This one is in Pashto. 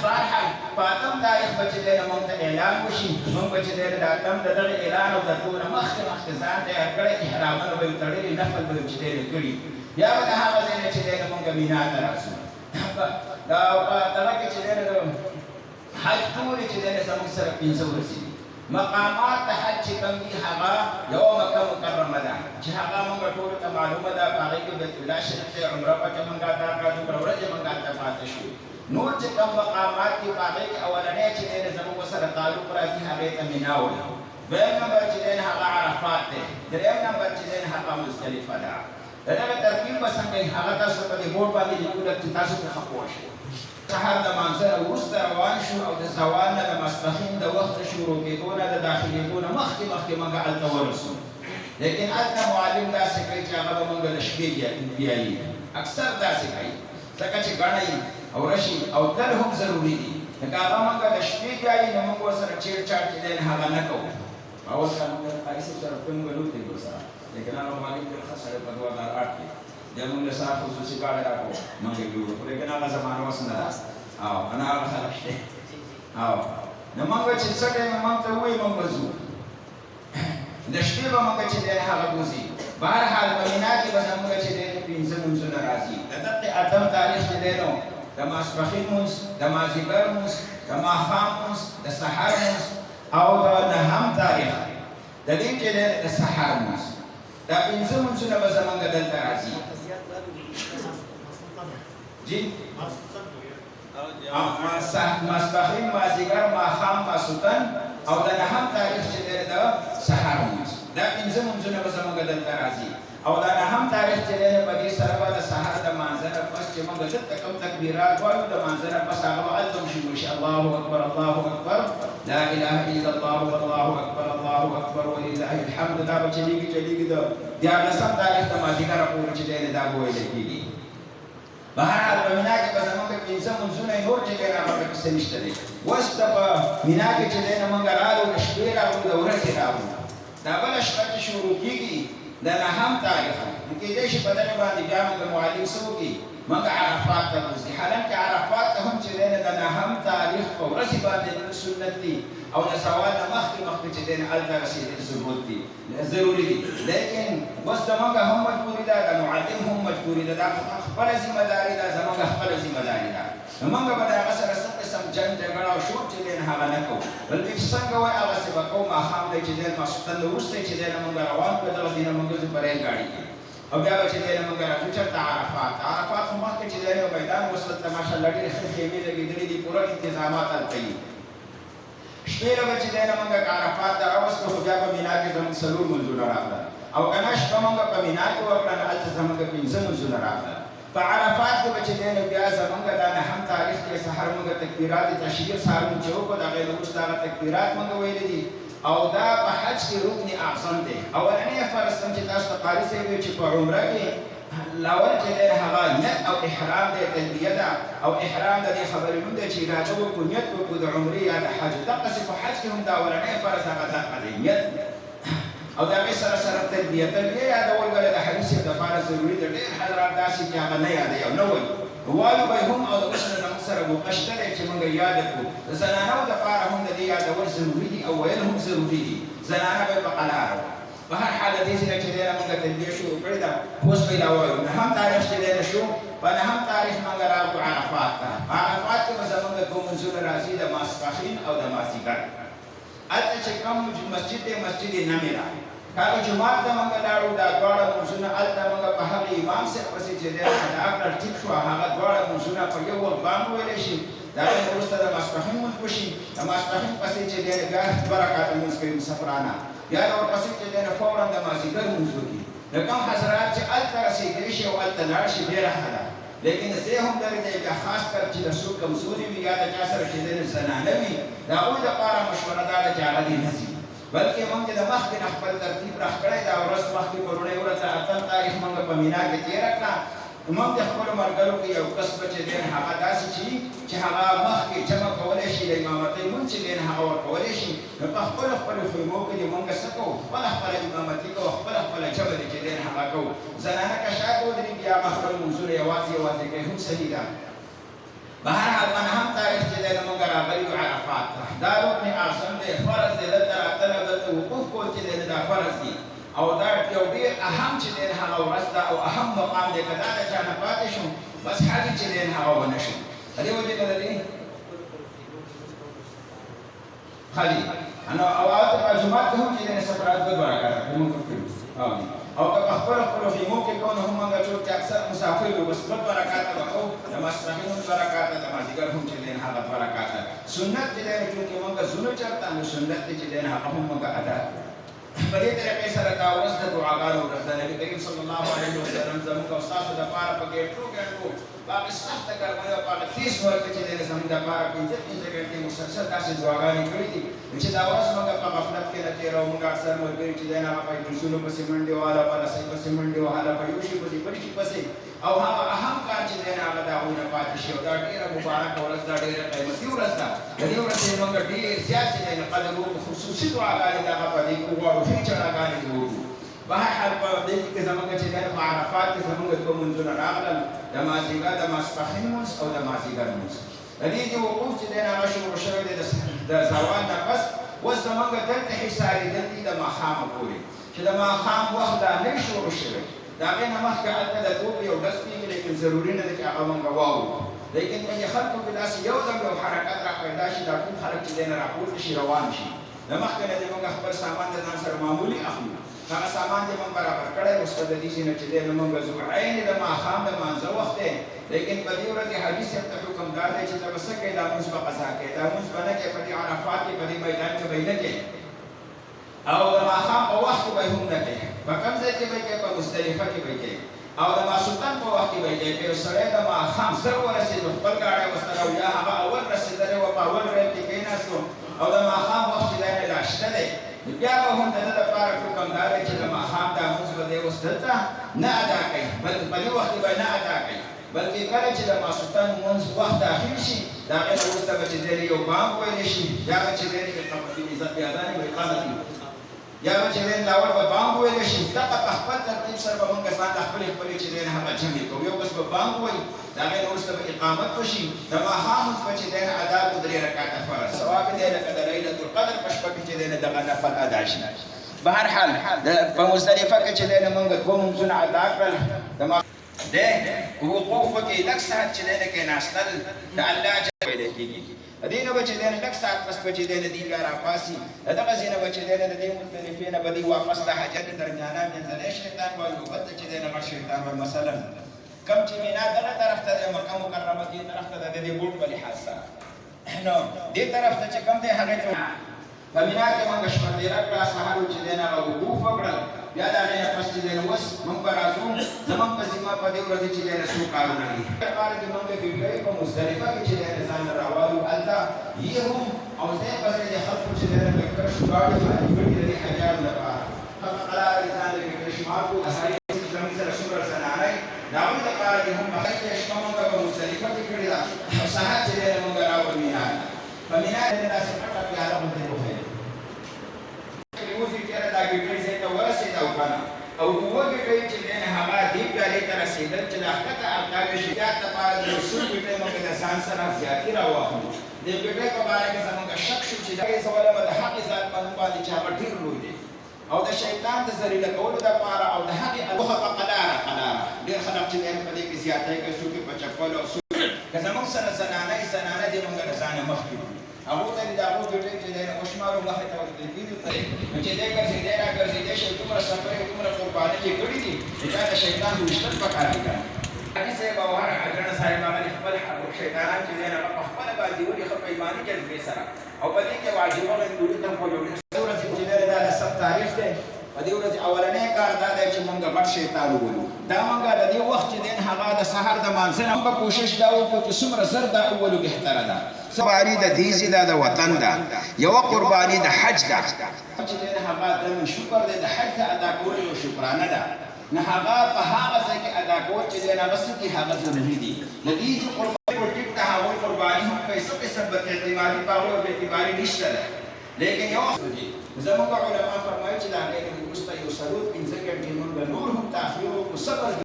بهرحال فاتم تاریخ به چې دی نو موږ ته اعلان وشي موږ به چې دی د اتم د دغه اعلان او د ټول مخکې ځان تیار کړی احرامونه به یې تړلي نفل به یې چې دی کړي بیا به د هغه ځای نه چې دی نو موږ مینا ته راځو دا دغه کې چې دی د حج ټولې چې دی زموږ سره 15 ورځې دي مقامات د حج چې کوم دي هغه یو مکه مکرمه ده چې هغه موږ ټولو ته معلومه ده په هغې کې بیت الله شریف دی عمره پکې موږ ادا کړه دومره ورځې موږ هلته پاتې شو نور چې کوم مقامات دي په هغې کې اولنی چې دی زموږ سره تعلق راځي هغې ته مینا وایي دویم نمبر چې دی هغه عرفات دی دریم نمبر چې دی هغه مزدلفه ده د دغه ترتیب به څنګه وي هغه تاسو په دې بورډ باندې لیکلي چې تاسو پرې ښه پوه شئ سهار د مانځه نه وروسته روان شو او د زوال نه د ماسپښین د وخته شروع کېدو نه د داخلېدو نه مخکې موږ هلته ورسو لیکن هلته معلم داسې کوي چې هغه به موږ د شپې بیایي اکثر داسې کوي ځکه چې ګڼئ او رشي او تل هم ضروري دي لکه هغه موږ د شپې بیایي نو موږ ورسره چیټ چاټ چې دی هغه نه کوو اول کال موږ د قاري صاحب سره کوم ولو دی ورسره لیکن هغه معلم ډېر ښه سړی په 2008 کې د موږ له سره خصوصي کاڼی راکړو موږ یې جوړ کړو لیکن هغه زمانه اوس نه ده او انا هغه خلک شته او نو موږ چې څه ټایم موږ ته ووایي موږ به ځو د شپې به موږ چې دی هغه بوځي بهرحال په مینا کې به زموږ چې دی 15 لمونځونه راځي د دغې اتم تاریخ چې دی نو د ماسپښین لمونځ د مازدیګر لمونځ د ماښام لمونځ د سحر لمونځ او د نهم تاریخ د دې چې دی د سحر لمونځ دا 15 لمونځونه به زموږ دلته راځي جی ماسپښین مازدیګر ماښام ماسوتن او د نهم تاریخ چې دی د سحر لمونځ دا 15 لمونځونه به زموږ دلته راځي او دا نهم تاریخ چې دی په دې سره به د سحر د مانځه نه پس چې موږ دلته کوم تکبیرات وایو د مانځه نه پس هغه به هلته وشي وشي الله اکبر الله اکبر لا اله الا الله والله اکبر الله اکبر ولله الحمد دا به چلیږي د 14 تاریخ د مازدیګره پورې چې دی دا به ویل کېږي بهرحال په مینا کې به زموږ 15 لمونځونه یې نور چې دی هغه پکې څه نشته دی اوس د په مینا کې چې دی نه موږ راغلو د شپې راغلو د ورځې راغلو دا بله شپه چې شروع کېږي د نهم تاریخ نو کېدای شي په دغې باندې بیا موږ معلم څه وکړي موږ عرفات ته وځي حالانکې عرفات ته هم چې دی نه د نهم تاریخ په ورځې باندې سنت دي او د زوال نه مخکې چې دی نه هلته رسېدل ضروري دي لیکن اوس زموږ هم مجبوري ده د معلم هم مجبوري ده دا خپله ذمه داري ده زموږ خپله ذمه داري ده نو موږ به د هغه سره څه قسم جنګ جګړه او شور چې دی نه هغه نه کوو بلکې چې څنګه وایي هغسې به کوو ماښام دی چې دی ماسخوتن نه وروسته چې دی نه موږ روان کړو دغه دي نه موږ ځو په ریل ګاډي کې او بیا به چې دی نه موږ راځو چېرته عرفات خو مخکې چې دی یو میدان اوس دلته ماشاءالله ډېرې ښه خیمې لګېدلې دي پوره انتظامات هلته وي شپې له به چې دی نه موږ عرفات ته راوستو خو بیا په مینا کې زموږ 4 لمونځونه راغله او که نه شپه موږ په مینا کې وکړه نو هلته زموږ 15 لمونځونه راغله په عرفات کې به چې دی نو بیا زموږ دا نهم تاریخ کې سحر موږ تکبیرات تشریق سهار مونږ چې وکړو د هغې نه وروسته هغه تکبیرات موږ ویلي دي او دا په حج کې رکن اعظم دی اولنی فرض چې تاسو ته قاري صاحب ویل چې په عمره کې لاول چې دی هغه نیت او احرام دی تلبیه ده او احرام د دې خبرې نوم دی چې اراده وکړو نیت وکړو د عمرې یا د حج دقسې په حج کې هم دا اولنی فرض هغه دقه دی نیت او د هغې سره تلبیه یادول ولې د حدیث دپاره ضروري ده ډېر حضرات داسې چې هغه نه یادوي او نه وایي وایو به هم او د اوس نه زموږ سره موقع شته دی چې موږ یاده کړو د زنانو دپاره هم د دې یادول ضروري دي او ویل هم ضروري دي زنانه به یې په قلاره وایي په هر حال د دې ځای چې دی نه موږ تلبیه شروع کړې ده اوس به یې دا وایو نهم تاریخ چې دی نه شو په نهم تاریخ موږ راغلو عرفات ته په عرفات کې به زموږ دوه لمونځونه راځي د ماسپښین او د مازدیګر هلته چې کوم مسجد دی مسجد نمیره کله جومات ته موږ لاړو دا دواړه لمونځونه هلته موږ په هغه امام صاحب پسې چې دی ادا کړل ټیک شو هغه دواړه لمونځونه په یو وخت باندې ویلی شي د هغې نه وروسته د ماسپښین لمونځ وشي د ماسپښین پسې چې دی بیا 2 رکعته لمونځ کوي مسافرانه بیا د ورپسې چې دی فورا د مازدیګر لمونځ وکړي د کوم حضرات چې هلته رسېدلی شي او هلته لاړ شي ډېره ښه ده لیکن زه هم درې دی بیا خاص کر چې د څوک کمزوري وي یا د چا سره چې دی زنانه وي د هغوی دپاره مشوره دا ده چې هغه دې نه ځي بلکې موږ د مخکې نه خپل ترتیب راخ کړی دا ورځ مخکې پرونۍ ورځ د اتم تاریخ موږ په مینا کې تېره کړه موږ د خپلو ملګرو کې یو کس به چې دی هغه داسې چې هغه مخکې جمع کولی شي د امامتۍ لمونځ چې دی هغه ورکولی شي نو په خپلو خیمو کې دې موږ څه کوو خپله امامتي کوو خپله جمع دی چې دی هغه کوو زنانه که شا ودرېږي هغه خپل لمونځونه یوازې کوي هم صحیح ده بهرحال په نهم تاریخ چې دی دا فرض دي او دا یو ډیر اهم چې دی هغه ورځ ده او اهم مقام دی که دا د چا نه پاتې شو بس حاجي چې دی هغه ونه شو د دې وجې نه دی خالي انا اوقات په جمعات هم چې دی سفرات دوه رکعات موږ کوو او که خپل خیمو کې کونه هم موږ چې اکثر مسافر وي بس دوه رکعات وکړو د ماسپښین هم دوه رکعات د مازدیګر هم چې دی هغه دوه رکعات سنت چې دی چې موږ زونه چرته نو سنت چې دی هغه هم موږ ادا په دې طریقې سره دا ورځ د دعاګانو ورځ ده نبی کریم صلی الله علیه وسلم زموږ او تاسو د پاره په ګټو ګټو باقي سخت ګرمۍ او په تیز ورکه چې د زموږ د پاره 15 غنټې مسلسل تاسو دعاګانې کړې دي چې دا ورځ موږ په غفلت کې نه تیرو موږ اکثر ملګري چې نه په درسونو پسې منډه والا په رسۍ پسې منډه والا په یو شي پسې بل شي پسې او هغه اهم کار چې نه هغه دا ونه پاتې شي او دا ډیره مبارک ورځ ده ډیره قیمتي ورځ ده د دې ورځې موږ ډیر زیات چې نه قدر او خصوصي دعاګانې دا په دې کې وغواړو چې چراګانې وکړو بهر په دې کې زموږ چې د معرفات کې زموږ کوم منځونه راغلل د مازیګر د ماسپښین مونځ او د مازیګر مونځ د دې چې وقوف چې دی هغه شروع شوی دی د زوال نه پس اوس زموږ دلته حصارېدل دي د ماښامه پورې چې د ماښام وخت لا نه شروع شوی د هغې نه مخکې هلته د توپ یو ډز کېږي لیکن ضروري نه ده چې هغه موږ واورو لیکن په خلکو کې داسې یو دم یو حرکت را پیدا شي دا ټول خلک چې دی نه راپورته شي روان شي د مخکې نه دې موږ خپل سامان د ځان سره معمولي اخلو هغه سامان دې موږ برابر کړی اوس په د دې نه چې دی نه موږ ځو عین د ماښام د مانځه وخت دی لیکن په دې ورځ حدیث صاحب ته حکم دار دی چې ته به څه کوې دا لمونځ به قضا کوې دا لمونځ به نه کوې په دې عرفات کې په دې میدان کې به یې نه کوې او د ماښام په وخت کې به یې هم نه کوې په کوم ځای کې به یې کوې په مزدلفه کې به یې کوې او د ماسخوتن په وخت کې به یې کوې که یو سړی د ماښام زر ورسېدو خپل ګاډی ورسره او یا هغه اول رسېدلی وه په اول ریل کې کېناستو او د ماښام وخت چې دی نه لا شته دی بیا به هم د ده لپاره حکم دا دی چې د ماښام دا لمونځ به دی اوس دلته نه ادا کوي بلکې په دې وخت کې به نه ادا کوي بلکې کله چې د ماسخوتن لمونځ وخت داخل شي د هغې نه وروسته به چې دی یو بانګ ویلی شي یا به چې دی اذان اقامت یا به چې دی لاول به بانګ ویلی شي دغه په خپل ترتیب سره به موږ ځان د خپلې خپلې چې دی هغه جمع کوو یو کس به بانګ وایي د هغې نه وروسته به اقامت وشي د ماښام لمونځ به چې دی ادا کړو 3 رکعته فرض ثواب دی لکه د لیلة القدر په شپه کې چې دی دغه نفل ادا شي بهر حال په مزدلفه کې چې دی موږ 2 لمونځونه ادا کړل د وقوف کې لږ ساعت چې دی کېناستل د الله ویلی کېږي د دې نه به چې دی لږ ساعت پس به چې دی دوی بیا راپاسي د دغه ځای نه به چې دی د دې مزدلفې نه به دوی واپس د حجر درمیانه منځنی شیطان وایي او بل ته چې دی غټ شیطان وایي مثلا کم چې مینا دغه طرف ته دی مکه مکرمه دې طرف ته د دې بوټ په لحاظ سره نو دې طرف ته چې کوم دی هغې ته په مینا کې موږ شپه تېره کړه سهار چې دی هغه وقوف وکړل بیا د هغې نه پس چې دی اوس موږ به راځو زموږ په ذمه په دې ورځې چې دی څو کارونه دي لپاره چې موږ ګډوډۍ په مزدلفه کې چې دی ځان راوالو هلته یې هم او ځای په ځای د خلکو چې دی لکه شګاړې باندې ګډې د دې حجارو لپاره هغه قلار یې ځان لکه شمار کړو د هرې زموږ سره څومره زنانۍ د هغوی لپاره دې هم هلته شپه موږ په مزدلفه کې کړې ده او سهار چې دی موږ راوړو مینا په مینا کې داسې پټه پیاله غوندې وښیل دا ګډۍ ځای ته ورسېده او که نه او اووه ګډۍ چې دی نه هغه دې پیالې ته رسېدل چې د ښکته القابې شریعت لپاره د یو څو ګډۍ موږ د ځان سره زیاتي راواخلو د ګډۍ په باره کې زموږ شک شو چې دغې سواله به د هغې ذات په نوم باندې چې هغه ډېر لوی دی او د شیطان د ذلیله کولو دپاره او د هغې الوخه په قلاره ډېر خلک چې دی په دې کې زیاتی کوي څوک یې په چپلو او څوک که زموږ سره زنانه دې موږ د ځانه مخکې کړو هغو ته د هغو ګډۍ چې دی وشمارو مخې ته ورتلګېدو ته نو چې دی ګرځېدی راګرځېدی شي دومره سفرې دومره قربانۍ یې کړي دي چې دا د شیطان ویشتل پکار دي که نه حاجي صاحب او هر حضرت صاحب هغه خپل شیطانان چې دی هغه په خپله باندې ولي ښه په ایماني جذبې سره او په دې کې واجبه غندوري ته وجوړي ورځې چې دی دا د سب تاریخ دی په دې ورځې اولنی کار دا دی چې موږ غټ شیطان وولو دا موږ د دې وخت چې دی هغه د سهار د مانځه نه موږ کوشش دا وکړو چې څومره زر دا وولو بهتره ده قرباني د دیزې ده د وطن ده یوه قرباني د حج ده چې دی هغه د شکر دی د حج ته ادا کول یو شکرانه ده نه هغه په هغه ځای کې ادا کول چې دی هغه څه دي هغه ضروري دي د دیزې قرباني په ټیک د هغوی قرباني هم پیسه اعتباري په هغوی اعتباري نشته ده لیکن یو وخت دي زموږ علما فرمایي چې د هغې نه وروسته یو څلور پنځه ګنټې موږ نور هم تاخیر وکړو صبر